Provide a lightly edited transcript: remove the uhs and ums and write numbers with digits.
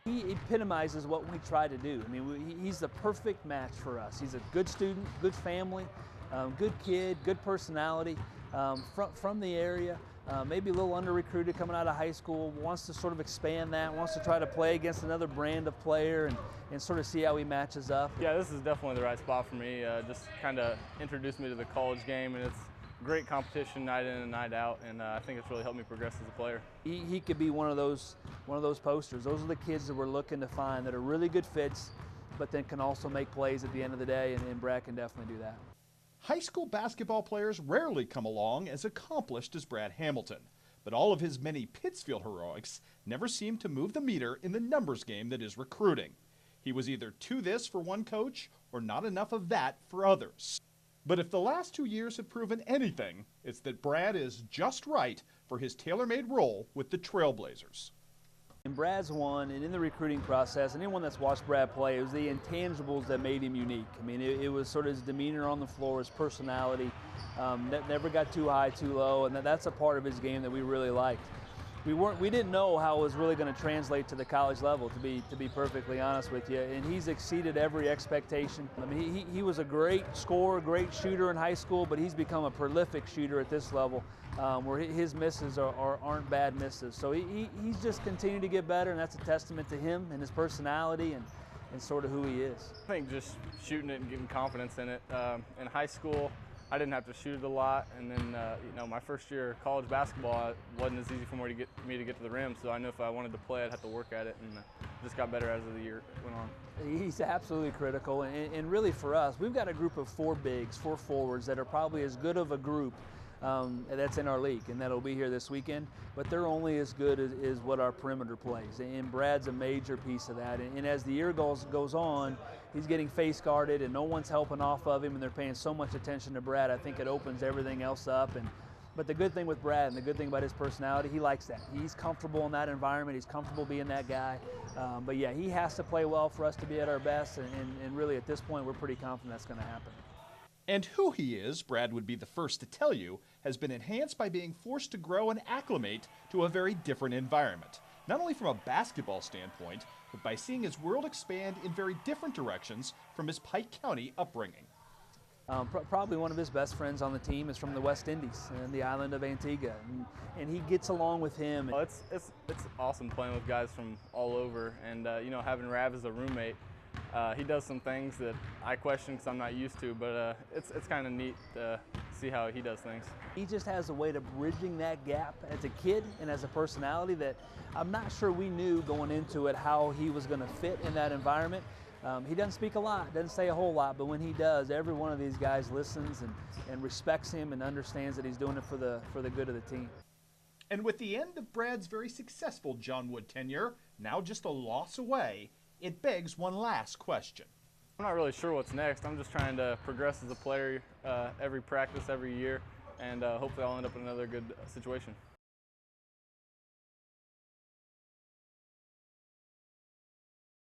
He epitomizes what we try to do. I mean, he's the perfect match for us. He's a good student, good family, good kid, good personality, from the area, maybe a little under-recruited coming out of high school, wants to sort of expand that, wants to try to play against another brand of player and sort of see how he matches up. Yeah, this is definitely the right spot for me. Just kind of introduced me to the college game, and it's great competition night in and night out, and I think it's really helped me progress as a player. He could be one of those posters. Those are the kids that we're looking to find that are really good fits, but then can also make plays at the end of the day, and Brad can definitely do that. High school basketball players rarely come along as accomplished as Brad Hamilton, but all of his many Pittsfield heroics never seem to move the meter in the numbers game that is recruiting. He was either too this for one coach or not enough of that for others. But if the last 2 years have proven anything, it's that Brad is just right for his tailor-made role with the Trailblazers. And Brad's one, and in the recruiting process, anyone that's watched Brad play, it was the intangibles that made him unique. I mean, it was sort of his demeanor on the floor, his personality, never got too high, too low, and that's a part of his game that we really liked. We didn't know how it was really going to translate to the college level, to be perfectly honest with you, and he's exceeded every expectation. I mean, he was a great scorer, great shooter in high school, but he's become a prolific shooter at this level, where his misses aren't bad misses. So he's just continued to get better, and that's a testament to him and his personality and sort of who he is. I think just shooting it and getting confidence in it. In high school, I didn't have to shoot it a lot, and then my first year of college basketball, it wasn't as easy for me to get to the rim. So I knew if I wanted to play, I'd have to work at it, and just got better as the year went on. He's absolutely critical, and really for us, we've got a group of 4 bigs, 4 forwards that are probably as good of a group that's in our league, and that'll be here this weekend, but they're only as good as what our perimeter plays, and Brad's a major piece of that, and as the year goes on, he's getting face guarded and no one's helping off of him, and they're paying so much attention to Brad. I think it opens everything else up, but the good thing with Brad and the good thing about his personality, he likes that. He's comfortable in that environment, he's comfortable being that guy, but yeah, he has to play well for us to be at our best, and really at this point we're pretty confident that's going to happen. And who he is, Brad would be the first to tell you, has been enhanced by being forced to grow and acclimate to a very different environment. Not only from a basketball standpoint, but by seeing his world expand in very different directions from his Pike County upbringing. Probably one of his best friends on the team is from the West Indies and the island of Antigua, and he gets along with him. Well, it's awesome playing with guys from all over, and having Rav as a roommate. He does some things that I question because I'm not used to, but it's kind of neat to see how he does things. He just has a way of bridging that gap as a kid and as a personality that I'm not sure we knew going into it how he was going to fit in that environment. He doesn't speak a lot, doesn't say a whole lot, but when he does, every one of these guys listens and respects him and understands that he's doing it for the good of the team. And with the end of Brad's very successful John Wood tenure, now just a loss away, it begs one last question. I'm not really sure what's next. I'm just trying to progress as a player every practice, every year, and hopefully I'll end up in another good situation.